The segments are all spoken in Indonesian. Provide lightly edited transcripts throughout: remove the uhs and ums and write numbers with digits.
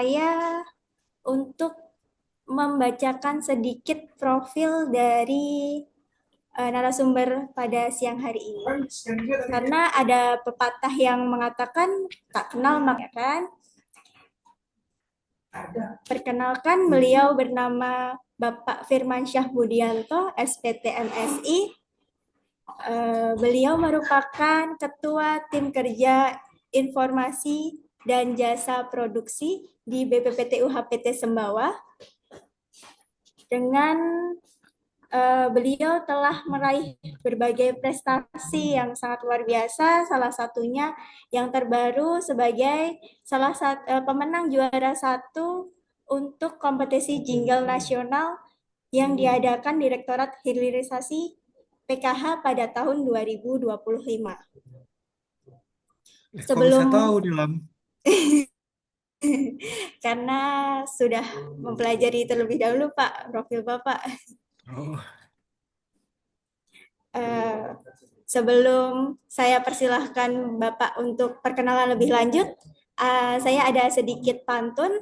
saya untuk membacakan sedikit profil dari narasumber pada siang hari ini. Karena ada pepatah yang mengatakan tak kenal maka kan. Perkenalkan, beliau bernama Bapak Firmansyah Budianto, SPT MSI. Beliau merupakan Ketua Tim Kerja Informasi dan Jasa Produksi di BPPT UHPT Sembawa. Dengan beliau telah meraih berbagai prestasi yang sangat luar biasa, salah satunya yang terbaru sebagai salah satu pemenang juara satu untuk kompetisi jingle nasional yang diadakan Direktorat Hilirisasi PKH pada tahun 2025. Kok bisa tahu Sebelum Dilam? karena sudah mempelajari terlebih dahulu Pak profil Bapak. Oh, Eh, Sebelum saya persilahkan Bapak untuk perkenalan lebih lanjut, saya ada sedikit pantun.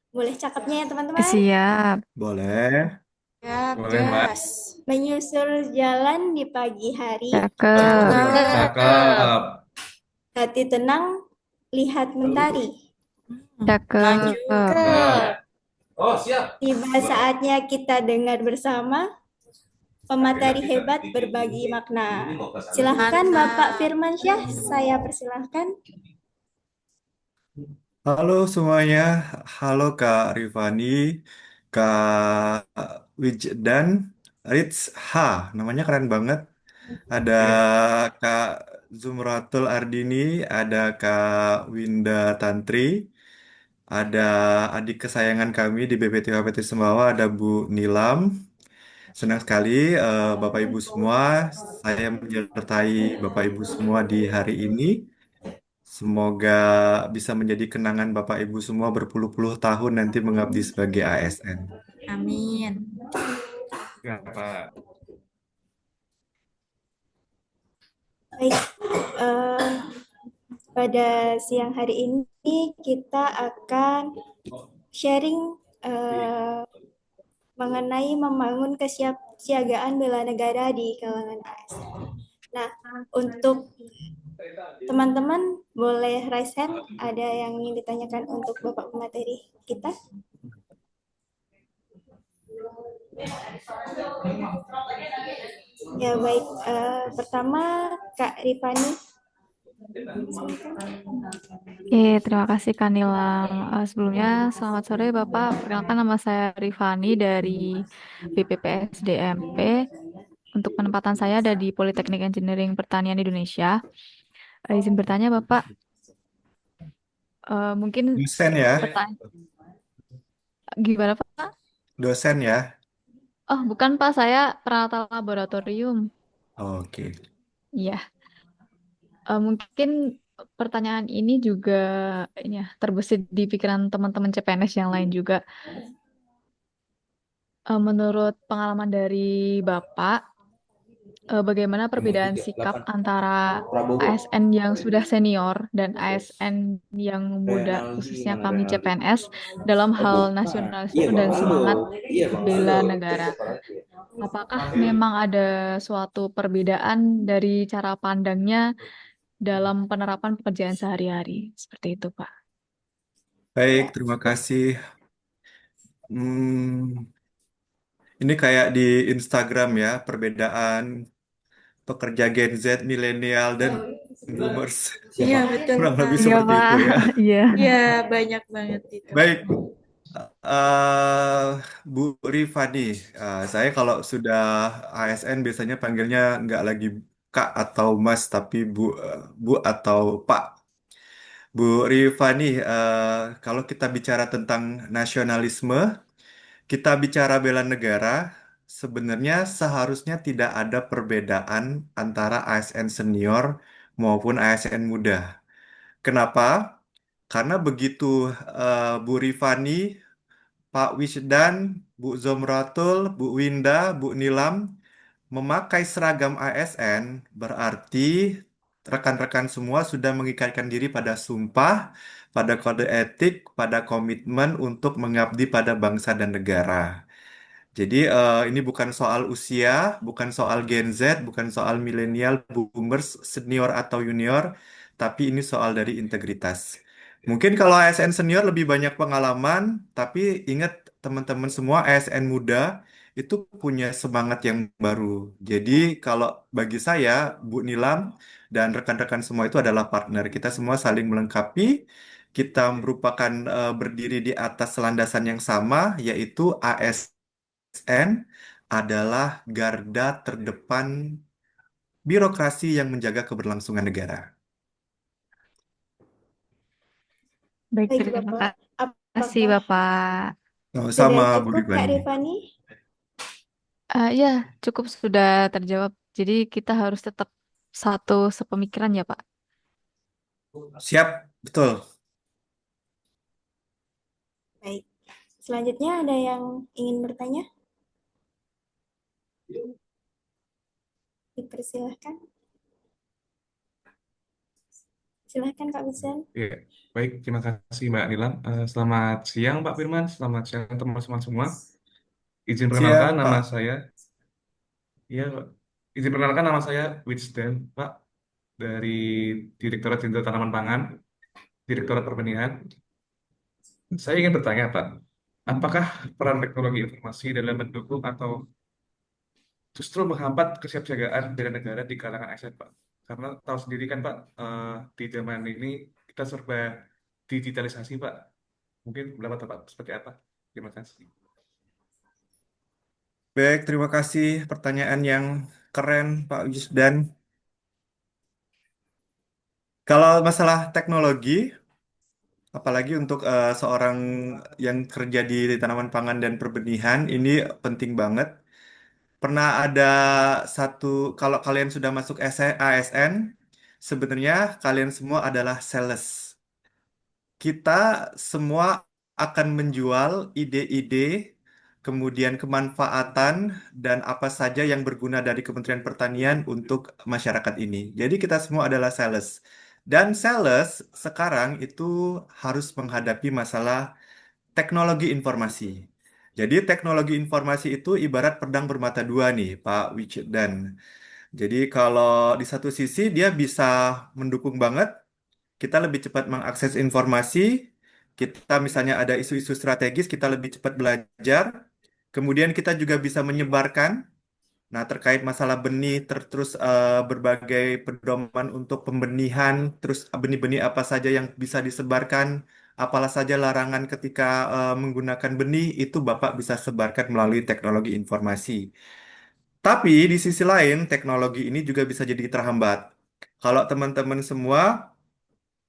Boleh cakapnya ya teman-teman? Siap. boleh. Siap, Boleh, Mbak. gas. Menyusur jalan di pagi hari, Cakep. Cakep. hati tenang, lihat mentari. Cakep. Cakep. Oh, siap. Tiba saatnya kita dengar bersama pemateri hebat berbagi makna. Silahkan Bapak Firmansyah, saya persilahkan. Halo semuanya. Halo Kak Rifani, Kak Wijdan, Rits H. Namanya keren banget. Ada Kak Zumratul Ardini, ada Kak Winda Tantri, ada adik kesayangan kami di BPT HPT Sembawa, ada Bu Nilam. Senang sekali Bapak Ibu semua, saya menyertai Bapak Ibu semua di hari ini. Semoga bisa menjadi kenangan Bapak Ibu semua berpuluh-puluh tahun nanti mengabdi sebagai ASN. Amin. Ya, Pak. Baik, eh, pada siang hari ini kita akan sharing mengenai membangun kesiapsiagaan bela negara di kalangan ASN. Nah, untuk teman-teman boleh raise hand. Ada yang ingin ditanyakan untuk Bapak pemateri kita? Ya baik, pertama Kak Rifani. Terima kasih Kak Nilam. Sebelumnya, selamat sore Bapak. Perkenalkan nama saya Rifani dari BPPSDMP. Untuk penempatan saya ada di Politeknik Engineering Pertanian Indonesia. Izin bertanya Bapak, mungkin Dosen ya, pertanyaan gimana Pak? dosen ya. Oh, bukan Pak, saya perawat laboratorium. Oke. Iya. Mungkin pertanyaan ini juga ini ya, terbesit di pikiran teman-teman CPNS yang lain juga. Menurut pengalaman dari Bapak, bagaimana perbedaan sikap antara ASN yang sudah senior dan ASN yang muda, khususnya kami CPNS, dalam hal nasionalisme dan semangat bela negara? Apakah memang ada suatu perbedaan dari cara pandangnya dalam penerapan pekerjaan sehari-hari? Seperti itu, Pak. Baik, terima kasih. Hmm, ini kayak di Instagram ya, perbedaan pekerja Gen Z, milenial, dan boomers. Iya, betul, Kurang Pak. lebih Iya, seperti Pak. itu ya. Iya. Iya, banyak banget itu. Baik, eh Bu Rifani, saya kalau sudah ASN biasanya panggilnya nggak lagi Kak atau Mas, tapi Bu atau Pak. Bu Rifani, kalau kita bicara tentang nasionalisme, kita bicara bela negara, sebenarnya seharusnya tidak ada perbedaan antara ASN senior maupun ASN muda. Kenapa? Karena begitu Bu Rifani, Pak Wisdan, Bu Zomratul, Bu Winda, Bu Nilam memakai seragam ASN, berarti rekan-rekan semua sudah mengikatkan diri pada sumpah pada kode etik, pada komitmen untuk mengabdi pada bangsa dan negara. Jadi ini bukan soal usia, bukan soal Gen Z, bukan soal milenial, boomers, senior atau junior, tapi ini soal dari integritas. Mungkin kalau ASN senior lebih banyak pengalaman, tapi ingat teman-teman semua ASN muda itu punya semangat yang baru. Jadi kalau bagi saya, Bu Nilam dan rekan-rekan semua itu adalah partner. Kita semua saling melengkapi. Kita merupakan berdiri di atas landasan yang sama, yaitu ASN adalah garda terdepan birokrasi yang menjaga keberlangsungan negara. Baik, Baik, terima Bapak. kasih, Apakah Bapak. Sama sudah Bu cukup, Kak Rifani. Rifani? Ya, cukup sudah terjawab. Jadi kita harus tetap satu sepemikiran ya, Pak. Siap, betul. Baik. Selanjutnya ada yang ingin bertanya? Dipersilahkan. Silahkan, Kak Vincent. Iya, baik. Terima kasih Mbak Nilam. Selamat siang Pak Firman. Selamat siang teman-teman semua. Izin perkenalkan Siang, nama Pak. saya. Iya, Pak. Izin perkenalkan nama saya Wisden, Pak, dari Direktorat Jenderal Tanaman Pangan, Direktorat Perbenihan. Saya ingin bertanya, Pak, apakah peran teknologi informasi dalam mendukung atau justru menghambat kesiapsiagaan bela negara di kalangan ASN, Pak? Karena tahu sendiri kan, Pak, di zaman ini kita serba digitalisasi, Pak. Mungkin pendapat Bapak seperti apa? Terima kasih. Baik, terima kasih pertanyaan yang keren, Pak Wisdan. Kalau masalah teknologi, apalagi untuk seorang yang kerja di tanaman pangan dan perbenihan, ini penting banget. Pernah ada satu, kalau kalian sudah masuk ASN, sebenarnya kalian semua adalah sales. Kita semua akan menjual ide-ide, kemudian kemanfaatan, dan apa saja yang berguna dari Kementerian Pertanian untuk masyarakat ini. Jadi kita semua adalah sales. Dan sales sekarang itu harus menghadapi masalah teknologi informasi. Jadi teknologi informasi itu ibarat pedang bermata dua nih, Pak Wicit dan. Jadi kalau di satu sisi dia bisa mendukung banget kita lebih cepat mengakses informasi, kita misalnya ada isu-isu strategis, kita lebih cepat belajar, kemudian kita juga bisa menyebarkan, nah terkait masalah benih, terus berbagai pedoman untuk pembenihan, terus benih-benih apa saja yang bisa disebarkan, apalah saja larangan ketika menggunakan benih, itu Bapak bisa sebarkan melalui teknologi informasi. Tapi di sisi lain, teknologi ini juga bisa jadi terhambat. Kalau teman-teman semua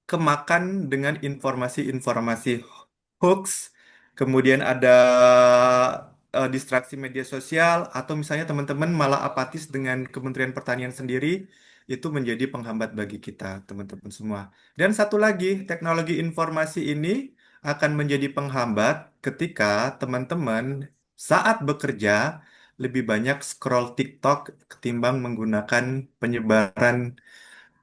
kemakan dengan informasi-informasi hoax, kemudian ada distraksi media sosial, atau misalnya teman-teman malah apatis dengan Kementerian Pertanian sendiri, itu menjadi penghambat bagi kita, teman-teman semua. Dan satu lagi, teknologi informasi ini akan menjadi penghambat ketika teman-teman saat bekerja lebih banyak scroll TikTok ketimbang menggunakan penyebaran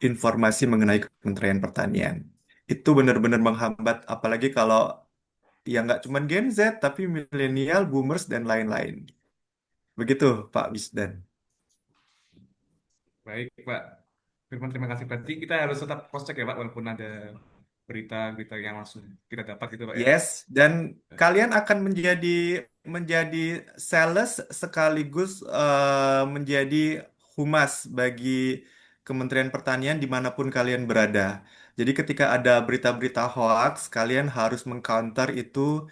informasi mengenai Kementerian Pertanian. Itu benar-benar menghambat, apalagi kalau ya nggak cuma Gen Z, tapi milenial, boomers, dan lain-lain. Begitu, Pak Wisdan. Baik, Pak Firman, terima kasih. Berarti kita harus tetap cross-check ya, Pak, walaupun ada berita-berita yang langsung kita dapat gitu, Pak ya. Yes, dan kalian akan menjadi sales sekaligus menjadi humas bagi Kementerian Pertanian dimanapun kalian berada. Jadi ketika ada berita-berita hoax, kalian harus mengcounter itu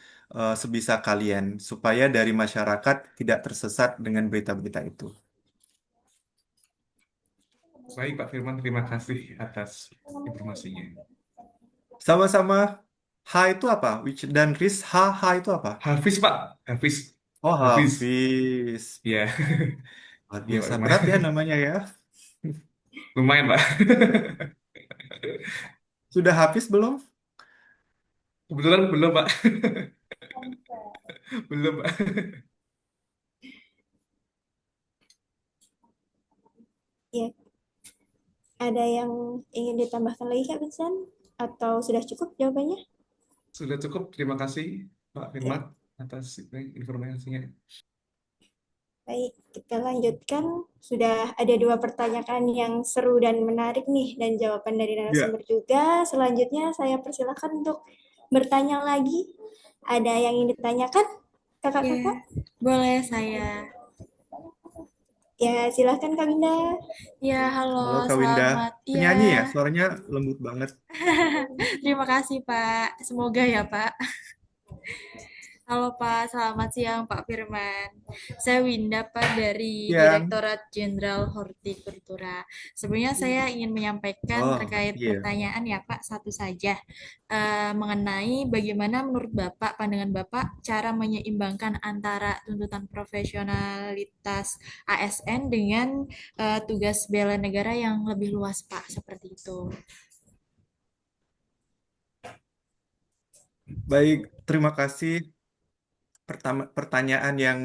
sebisa kalian supaya dari masyarakat tidak tersesat dengan berita-berita itu. Baik, Pak Firman, terima kasih atas informasinya. Sama-sama. H itu apa? Which dan Riz, H itu apa? Hafiz, Pak. Hafiz. Oh, Hafiz. Hafiz. Ya. Luar Iya, Pak biasa Firman. berat ya namanya ya. Lumayan, Pak. Sudah habis belum? Kebetulan belum, Pak. Belum, Pak. Ya, ada yang ingin ditambahkan lagi, Kak Vincent? atau sudah cukup jawabannya? Sudah cukup. Terima kasih Pak Ya, Firman atas informasinya. baik, kita lanjutkan. Sudah ada 2 pertanyaan yang seru dan menarik nih, dan jawaban dari Ya, narasumber juga. Selanjutnya saya persilakan untuk bertanya lagi. Ada yang ingin ditanyakan, Ya, kakak-kakak? boleh saya. Ya, silahkan Kak Winda. Ya, halo halo, Kak Winda. selamat Penyanyi ya, ya. suaranya lembut banget. Terima kasih, Pak. Semoga ya, Pak. Halo Pak, selamat siang Pak Firman. Saya Winda Pak dari Yang, Direktorat Jenderal Hortikultura. Sebenarnya saya ingin menyampaikan oh terkait iya, pertanyaan ya Pak, satu saja. Mengenai bagaimana menurut Bapak, pandangan Bapak, cara menyeimbangkan antara tuntutan profesionalitas ASN dengan tugas bela negara yang lebih luas Pak, seperti itu. baik. Terima kasih. Pertanyaan yang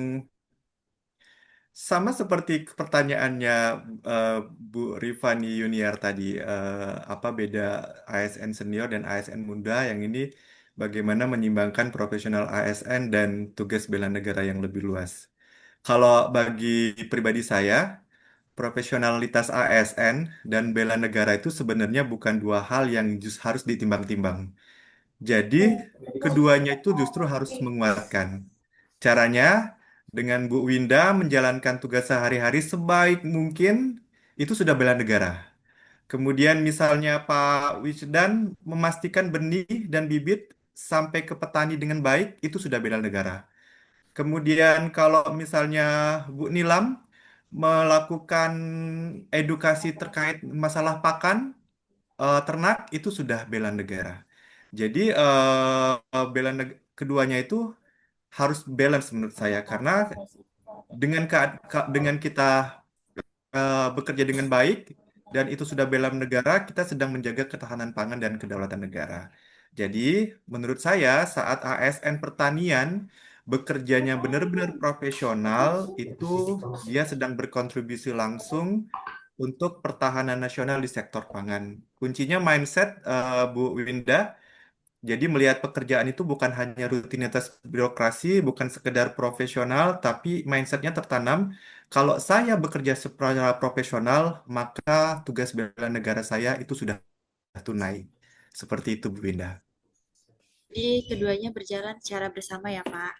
sama seperti pertanyaannya eh, Bu Rifani Yuniar tadi, apa beda ASN senior dan ASN muda? Yang ini bagaimana menyimbangkan profesional ASN dan tugas bela negara yang lebih luas? Kalau bagi pribadi saya, profesionalitas ASN dan bela negara itu sebenarnya bukan dua hal yang harus ditimbang-timbang. Jadi, keduanya itu justru harus menguatkan. Caranya dengan Bu Winda menjalankan tugas sehari-hari sebaik mungkin itu sudah bela negara. Kemudian misalnya Pak Wisdan memastikan benih dan bibit sampai ke petani dengan baik itu sudah bela negara. Kemudian kalau misalnya Bu Nilam melakukan edukasi terkait masalah pakan ternak itu sudah bela negara. Jadi keduanya itu harus balance menurut saya karena dengan dengan kita bekerja dengan baik dan itu sudah bela negara, kita sedang menjaga ketahanan pangan dan kedaulatan negara. Jadi, menurut saya saat ASN pertanian bekerjanya benar-benar profesional, itu dia sedang berkontribusi langsung untuk pertahanan nasional di sektor pangan. Kuncinya mindset, Bu Winda. Jadi melihat pekerjaan itu bukan hanya rutinitas birokrasi, bukan sekedar profesional, tapi mindsetnya tertanam. Kalau saya bekerja secara profesional, maka tugas bela negara saya itu sudah tunai. Seperti itu, Bu Winda. Jadi keduanya berjalan secara bersama ya Pak,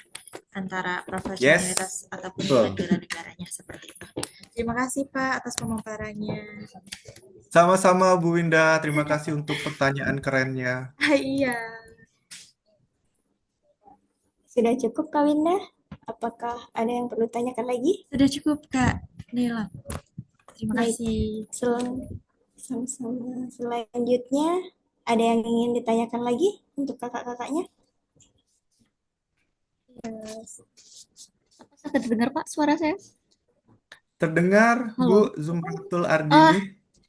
antara profesionalitas Yes, ataupun tugas betul. bela negaranya seperti itu. Terima kasih Pak atas pemaparannya. Sama-sama, Bu Winda. Terima kasih untuk pertanyaan kerennya. Iya, Sudah cukup Kak Winda? Apakah ada yang perlu tanyakan lagi? sudah cukup Kak Nila. Terima Baik, kasih. sama-sama. Selanjutnya, ada yang ingin ditanyakan lagi untuk kakak-kakaknya? Apakah terdengar Pak suara saya? Terdengar, Bu Halo. Zumratul Oh, Ardini?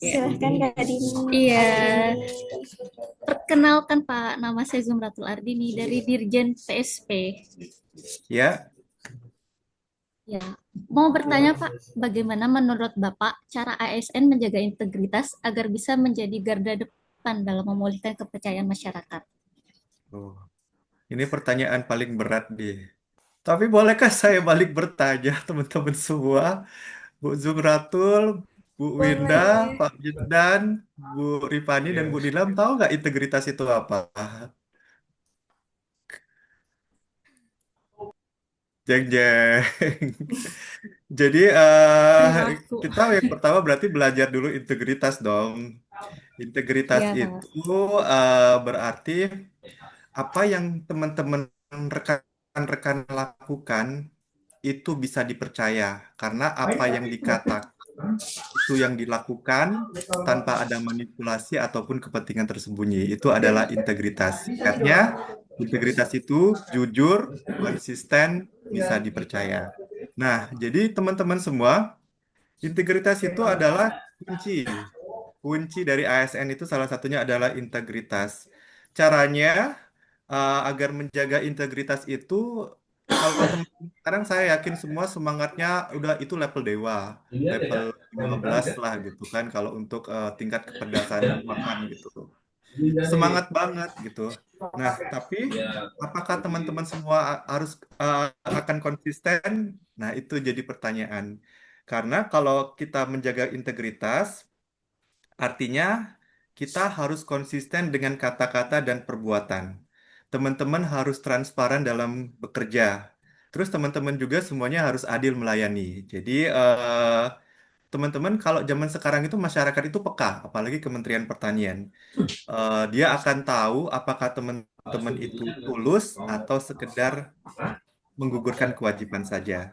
Silahkan Kak Dini. iya. Ardini. Perkenalkan Pak, nama saya Zumratul Ardini dari Dirjen PSP. Ya, Ya, mau bertanya Pak, bagaimana menurut Bapak cara ASN menjaga integritas agar bisa menjadi garda depan dalam memulihkan kepercayaan masyarakat? oh, ini pertanyaan paling berat deh. Tapi bolehkah saya balik bertanya, teman-teman semua? Bu Zumratul, Bu Winda, Boleh. Pak Jeddan, Bu Rifani, dan Bu Ya, Nilam tahu nggak integritas itu apa? Jeng jeng. Jadi Perilaku. kita yang pertama berarti belajar dulu integritas dong. Integritas Iya, Pak. itu berarti apa yang teman-teman rekan-rekan lakukan itu bisa dipercaya karena apa yang dikatakan itu yang dilakukan tanpa ada manipulasi ataupun kepentingan tersembunyi. Itu adalah integritas. Singkatnya, integritas itu jujur, konsisten, bisa dipercaya. Nah, jadi teman-teman semua, integritas itu adalah kunci. Kunci dari ASN itu salah satunya adalah integritas. Caranya agar menjaga integritas itu kalau teman-teman sekarang saya yakin semua semangatnya udah itu level dewa, level 15 lah gitu kan kalau untuk tingkat kepedasan keuangan gitu. semangat banget gitu. Nah, tapi apakah teman-teman semua harus akan konsisten? Nah, itu jadi pertanyaan. Karena kalau kita menjaga integritas, artinya kita harus konsisten dengan kata-kata dan perbuatan. Teman-teman harus transparan dalam bekerja. Terus teman-teman juga semuanya harus adil melayani. Jadi teman-teman kalau zaman sekarang itu masyarakat itu peka, apalagi Kementerian Pertanian. Dia akan tahu apakah teman-teman itu tulus atau sekedar menggugurkan kewajiban saja.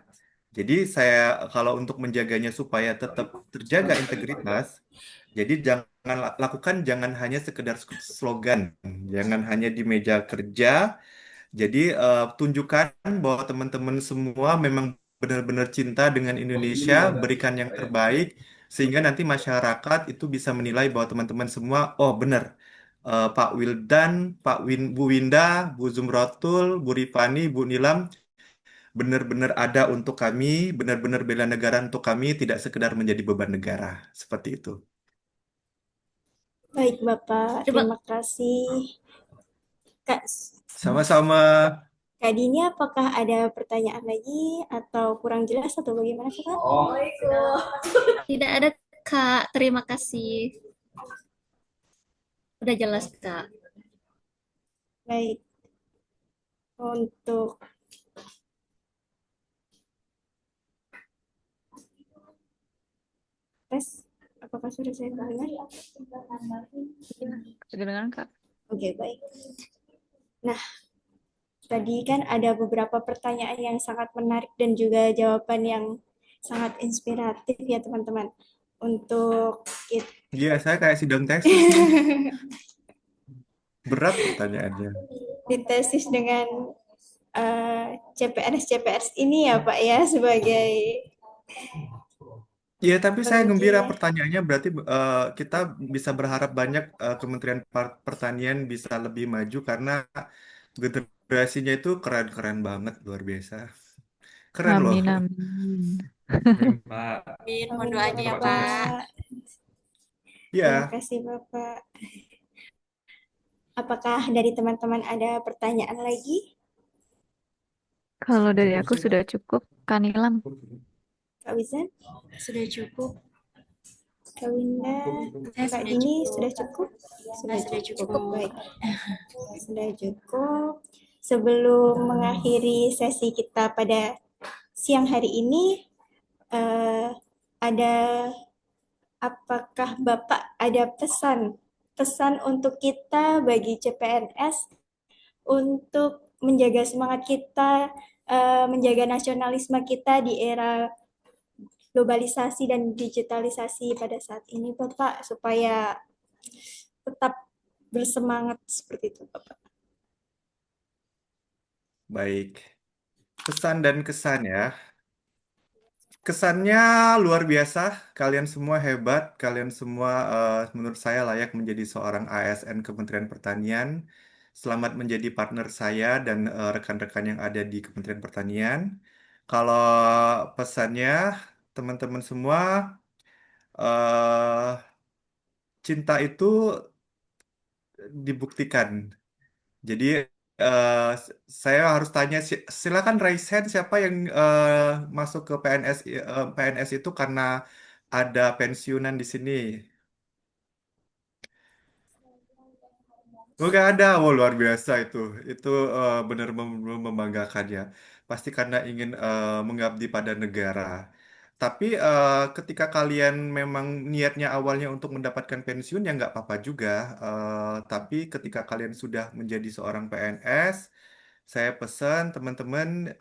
Jadi saya kalau untuk menjaganya supaya tetap terjaga integritas, jadi jangan lakukan jangan hanya sekedar slogan, jangan hanya di meja kerja. Jadi tunjukkan bahwa teman-teman semua memang benar-benar cinta dengan Indonesia, berikan yang terbaik sehingga nanti masyarakat itu bisa menilai bahwa teman-teman semua oh benar. Pak Wildan, Bu Winda, Bu Zumratul, Bu Rifani, Bu Nilam benar-benar ada untuk kami, benar-benar bela negara untuk kami, tidak sekedar menjadi beban negara. Seperti itu. Baik, Bapak. Terima Terima kasih. Kak, Sama-sama. Kak Dini, apakah ada pertanyaan lagi atau kurang jelas atau bagaimana, Kak? tidak ada Kak, terima kasih. Udah jelas Kak. Baik. Untuk tes, apakah sudah saya dengar? Kedengaran, Kak? Oke, baik. Nah, tadi kan ada beberapa pertanyaan yang sangat menarik dan juga jawaban yang sangat inspiratif ya teman-teman. Untuk Iya, saya kayak sidang tesis nih. Berat pertanyaannya. di tesis dengan CPNS ini ya Pak ya sebagai Iya, tapi saya gembira pengujinya. pertanyaannya berarti kita bisa berharap banyak Kementerian Pertanian bisa lebih maju karena generasinya itu keren-keren banget, luar biasa. Keren loh. Amin, amin. Amin, Pak. Amin, mohon Amin doanya ya, Bapak. Pak. Terima Ya, kasih Bapak. Apakah dari teman-teman ada pertanyaan lagi? Kalau dari aku sudah cukup, Kanilam. Kak Wizan, Sudah cukup. Kak Winda, Saya Kak sudah Dini cukup. sudah cukup? Sudah cukup. Baik. Sudah cukup. Sebelum mengakhiri sesi kita pada siang hari ini, eh, ada apakah Bapak ada pesan untuk kita bagi CPNS untuk menjaga semangat kita, menjaga nasionalisme kita di era globalisasi dan digitalisasi pada saat ini, Bapak, supaya tetap bersemangat seperti itu, Bapak. baik. Pesan dan kesan ya. Kesannya luar biasa. Kalian semua hebat. Kalian semua menurut saya layak menjadi seorang ASN Kementerian Pertanian. Selamat menjadi partner saya dan rekan-rekan yang ada di Kementerian Pertanian. Kalau pesannya, teman-teman semua, eh cinta itu dibuktikan. Jadi saya harus tanya, silakan raise hand siapa yang masuk ke PNS PNS itu karena ada pensiunan di sini. Oh, nggak ada, oh luar biasa itu benar membanggakan ya. Pasti karena ingin mengabdi pada negara. Tapi ketika kalian memang niatnya awalnya untuk mendapatkan pensiun ya nggak apa-apa juga. Tapi ketika kalian sudah menjadi seorang PNS, saya pesan teman-teman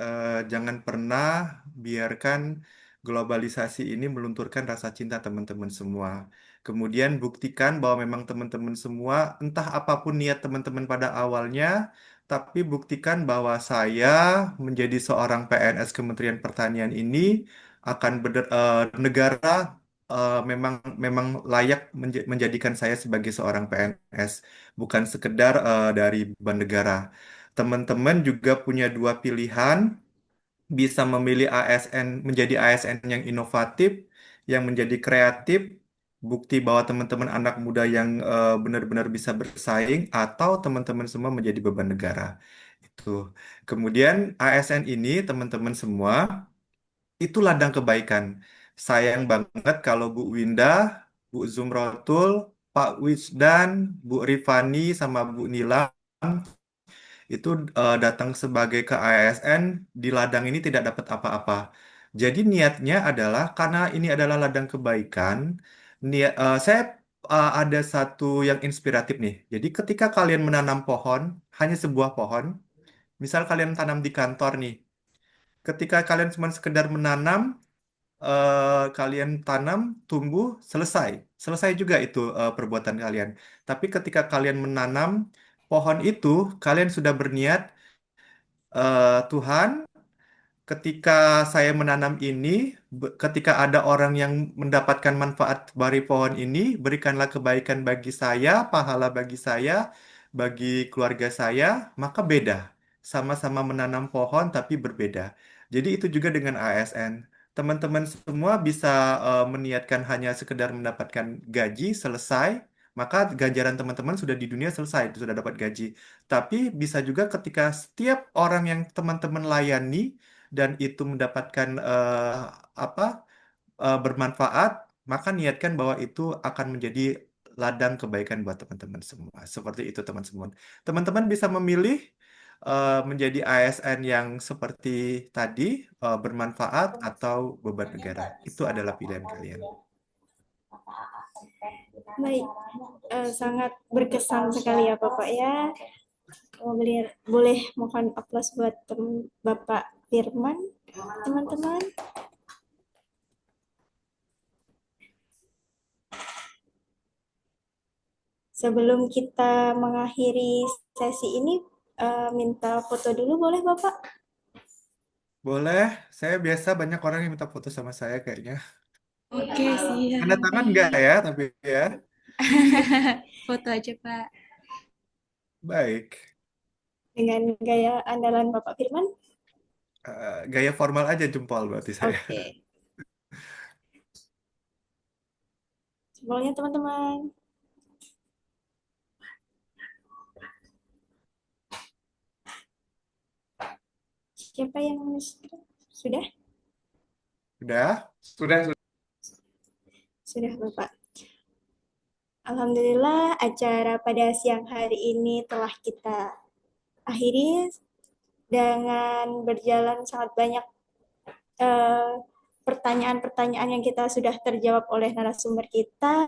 jangan pernah biarkan globalisasi ini melunturkan rasa cinta teman-teman semua. Kemudian buktikan bahwa memang teman-teman semua, entah apapun niat teman-teman pada awalnya, tapi buktikan bahwa saya menjadi seorang PNS Kementerian Pertanian ini akan negara memang memang layak menjadikan saya sebagai seorang PNS, bukan sekedar dari beban negara. Teman-teman juga punya dua pilihan, bisa memilih ASN menjadi ASN yang inovatif, yang menjadi kreatif, bukti bahwa teman-teman anak muda yang benar-benar bisa bersaing atau teman-teman semua menjadi beban negara. Itu. Kemudian ASN ini teman-teman semua itu ladang kebaikan. Sayang banget kalau Bu Winda, Bu Zumrotul, Pak Wisdan, Bu Rifani sama Bu Nilam itu datang sebagai ke ASN di ladang ini tidak dapat apa-apa. Jadi niatnya adalah karena ini adalah ladang kebaikan, saya ada satu yang inspiratif nih. Jadi ketika kalian menanam pohon, hanya sebuah pohon, misal kalian tanam di kantor nih, ketika kalian cuma sekedar menanam, kalian tanam, tumbuh, selesai. Selesai juga itu perbuatan kalian. Tapi ketika kalian menanam pohon itu, kalian sudah berniat, Tuhan, ketika saya menanam ini, ketika ada orang yang mendapatkan manfaat dari pohon ini, berikanlah kebaikan bagi saya, pahala bagi saya, bagi keluarga saya, maka beda. Sama-sama menanam pohon tapi berbeda. Jadi itu juga dengan ASN. Teman-teman semua bisa meniatkan hanya sekedar mendapatkan gaji, selesai, maka ganjaran teman-teman sudah di dunia selesai, sudah dapat gaji. Tapi bisa juga ketika setiap orang yang teman-teman layani, dan itu mendapatkan apa bermanfaat, maka niatkan bahwa itu akan menjadi ladang kebaikan buat teman-teman semua. Seperti itu teman-teman. Teman-teman bisa memilih menjadi ASN yang seperti tadi, bermanfaat atau beban negara. Itu adalah pilihan kalian. Baik, sangat berkesan sekali ya Bapak ya. Boleh mohon aplaus buat Bapak Firman, teman-teman. Sebelum kita mengakhiri sesi ini, minta foto dulu boleh Bapak? Boleh, saya biasa banyak orang yang minta foto sama saya kayaknya. Oke, siap. Tanda tangan enggak ya, tapi ya. Foto aja, Pak. Baik. Dengan gaya andalan Bapak Firman? Gaya formal aja jempol berarti saya. Oke. Jempolnya teman-teman. Siapa yang sudah? Udah? Sudah. Sudah Bapak. Alhamdulillah acara pada siang hari ini telah kita akhiri dengan berjalan sangat banyak pertanyaan-pertanyaan yang kita sudah terjawab oleh narasumber kita.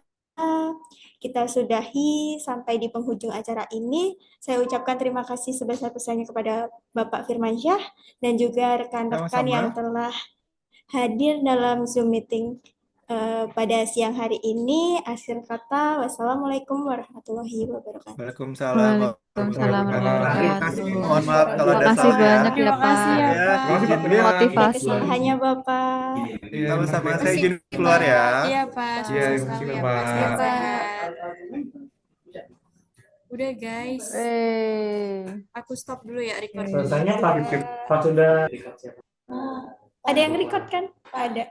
Kita sudahi sampai di penghujung acara ini. Saya ucapkan terima kasih sebesar-besarnya kepada Bapak Firmansyah dan juga rekan-rekan yang Sama-sama. telah hadir dalam Zoom meeting pada siang hari ini. Akhir kata, wassalamualaikum warahmatullahi wabarakatuh. Waalaikumsalam Waalaikumsalam warahmatullahi warahmatullahi wabarakatuh. wabarakatuh. Mohon maaf kalau ada Makasih salah ya. banyak ya Terima kasih Pak. ya, Ya, Pak. Terima kasih, Pak izin Firman. Motivasi. Kesalahannya Bapak. Iya, sama-sama. terima Saya kasih. izin keluar ya. Iya, Pak. Iya, Sukses terima selalu kasih, ya, Pak. Pak. Sehat-sehat. Udah, guys. Aku stop dulu ya recording. Selesainya Pak sudah. Ada yang record kan? Ada.